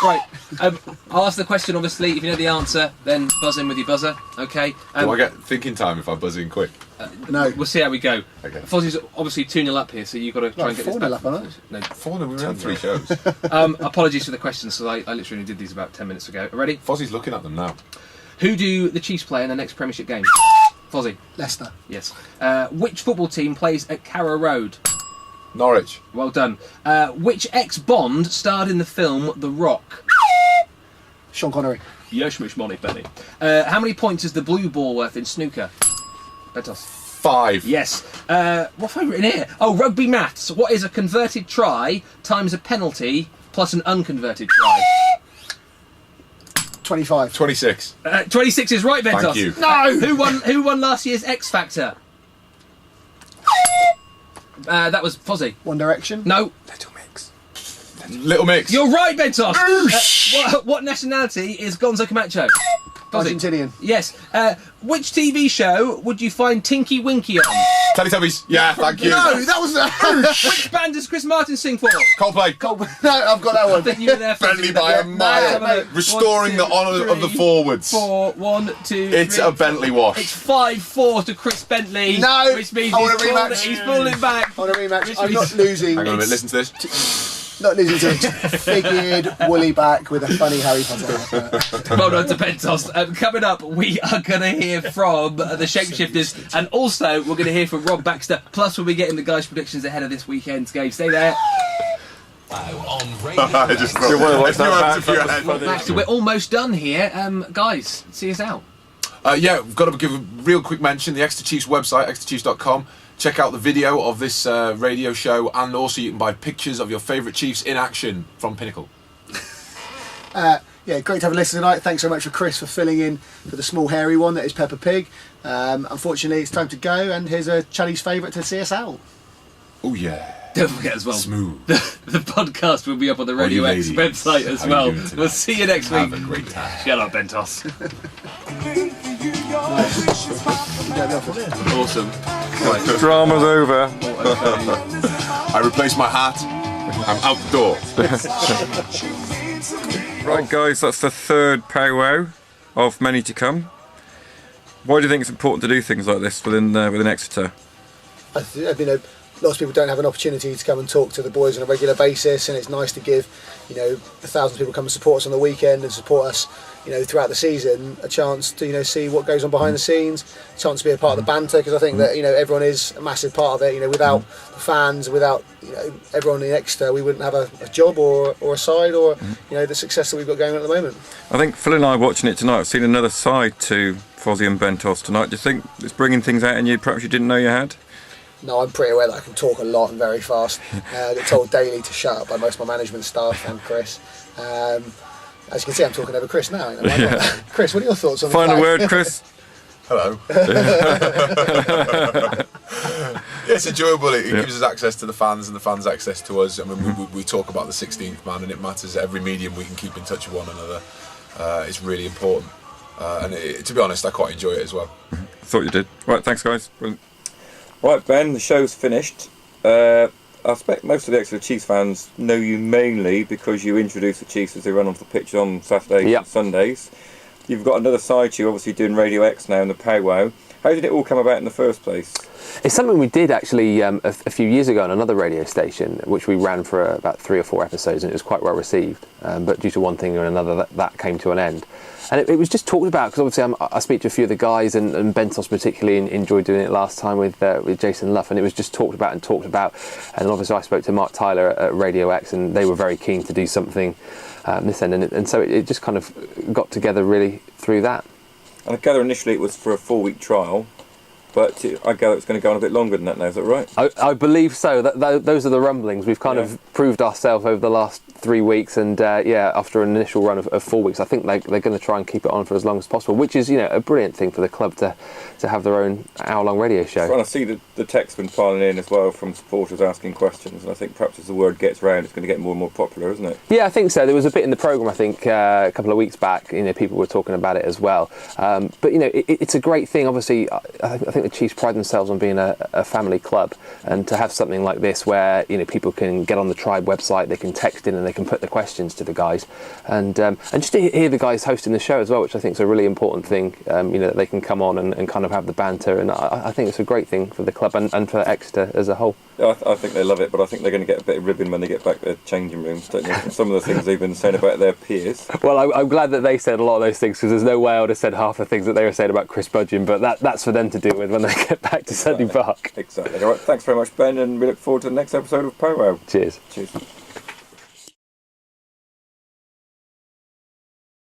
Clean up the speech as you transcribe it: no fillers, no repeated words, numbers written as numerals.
Right, I'll ask the question, obviously. If you know the answer, then buzz in with your buzzer, okay? Do I get thinking time if I buzz in quick? No. We'll see how we go. Okay. Fozzie's obviously 2-0 up here, so you've got to try and get this 4-0 back. up, aren't No, 4-0, we ran 3 shows. apologies for the questions, because I literally did these about 10 minutes ago. Ready? Fozzie's looking at them now. Who do the Chiefs play in their next Premiership game? Fozzie? Leicester. Yes. Which football team plays at Carrow Road? Norwich. Well done. Which ex-Bond starred in the film The Rock? Sean Connery. Yes, Miss Money Penny. How many points is the blue ball worth in snooker? Bentos. 5. Yes. What have I written here? Oh, rugby maths. What is a converted try times a penalty plus an unconverted try? 25. 26. 26 is right, Bentos. Thank you. No! Who won last year's X Factor? That was Fozzie. One Direction. No. Little Mix. You're right, Bentos. What nationality is Gonzo Camacho? Fozzie. Argentinian. Yes. Which TV show would you find Tinky Winky on? Teletubbies. Yeah, thank you. No, that was Which band does Chris Martin sing for? Coldplay. No, I've got that I one. think you were there. Friendly by a mile. mate. Restoring the honour of the forwards. 4, 1, 2, It's 3, a Bentley wash. It's 5-4 to Chris Bentley. No, Which means I want a he's pulled rematch. He's pulling it back. On a rematch. Which I'm means- not losing. Hang on a minute, listen to this. Not losing to a figured woolly back with a funny Harry Potter. Well done to Bentos. Coming up, we are going to hear from the Shapeshifters, and also we're going to hear from Rob Baxter. Plus, we'll be getting the guys' predictions ahead of this weekend's game. Stay there. I just thought You wanna watch if you that had to back? for your head. Baxter, we're almost done here. Guys, see us out. Yeah, we've got to give a real quick mention. The Exeter Chiefs website, exeterchiefs.com. Check out the video of this radio show, and also you can buy pictures of your favourite Chiefs in action from Pinnacle. Yeah, great to have a listen tonight. Thanks so much for Chris for filling in for the small hairy one that is Peppa Pig. Unfortunately, it's time to go, and here's a Chinese favourite to see us out. Oh yeah. Don't forget as well, Smooth. the podcast will be up on the Radio you X ladies? website as How you well. doing tonight? We'll see you next week. Have a great time. Shut up, Bentos. Awesome. Drama's over. I replaced my hat. I'm out the door. Right, guys, that's the third powwow of many to come. Why do you think it's important to do things like this within Exeter? Lots of people don't have an opportunity to come and talk to the boys on a regular basis, and it's nice to give, the thousands of people come and support us on the weekend and support us, throughout the season, a chance to, see what goes on behind the scenes, a chance to be a part of the banter, because I think that, everyone is a massive part of it. Without the fans, without, everyone in Exeter, we wouldn't have a job or a side or, the success that we've got going on at the moment. I think Phil and I watching it tonight have seen another side to Fozzie and Bentos tonight. Do you think it's bringing things out in you perhaps you didn't know you had? No, I'm pretty aware that I can talk a lot and very fast. I get told daily to shut up by most of my management staff and Chris. As you can see, I'm talking over Chris now. Chris, what are your thoughts on Final the word, Chris. Hello. It's enjoyable. It gives us access to the fans, and the fans access to us. I mean, we talk about the 16th man, and it matters. Every medium we can keep in touch with one another is really important. To be honest, I quite enjoy it as well. I thought you did. Right, thanks, guys. Brilliant. Right, Ben, the show's finished. I expect most of the Exeter Chiefs fans know you mainly because you introduce the Chiefs as they run onto the pitch on Saturdays and Sundays. You've got another side to you, obviously doing Radio X now in the powwow. How did it all come about in the first place? It's something we did actually a few years ago on another radio station, which we ran for about 3 or 4 episodes, and it was quite well received. But due to one thing or another, that came to an end. And it was just talked about, because obviously I speak to a few of the guys, and Bentos particularly enjoyed doing it last time with Jason Luff, and it was just talked about. And obviously I spoke to Mark Tyler at Radio X, and they were very keen to do something this end, and so it just kind of got together really through that. And I gather initially it was for a 4-week trial, but I gather it's going to go on a bit longer than that now, is that right? I believe so. Those are the rumblings. We've kind of proved ourselves over the last 3 weeks, and after an initial run of 4 weeks, I think they're going to try and keep it on for as long as possible, which is a brilliant thing for the club to have their own hour-long radio show. And I see the text been piling in as well from supporters asking questions, and I think perhaps as the word gets round, it's going to get more and more popular, isn't it? Yeah, I think so. There was a bit in the programme, I think, a couple of weeks back. People were talking about it as well. But it's a great thing. Obviously, I think the Chiefs pride themselves on being a family club, and to have something like this where people can get on the Tribe website, they can text in and they can put the questions to the guys, and just to hear the guys hosting the show as well, which I think is a really important thing. That they can come on and kind of have the banter, and I think it's a great thing for the club and for Exeter as a whole. Yeah, I think they love it, but I think they're going to get a bit of ribbon when they get back to their changing rooms, don't you? Some of the things they've been saying about their peers. Well, I'm glad that they said a lot of those things, because there's no way I would have said half the things that they were saying about Chris Budgeon, but that's for them to deal with when they get back to Sandy Park. Exactly. All right, thanks very much, Ben, and we look forward to the next episode of Powwow. Cheers. Cheers.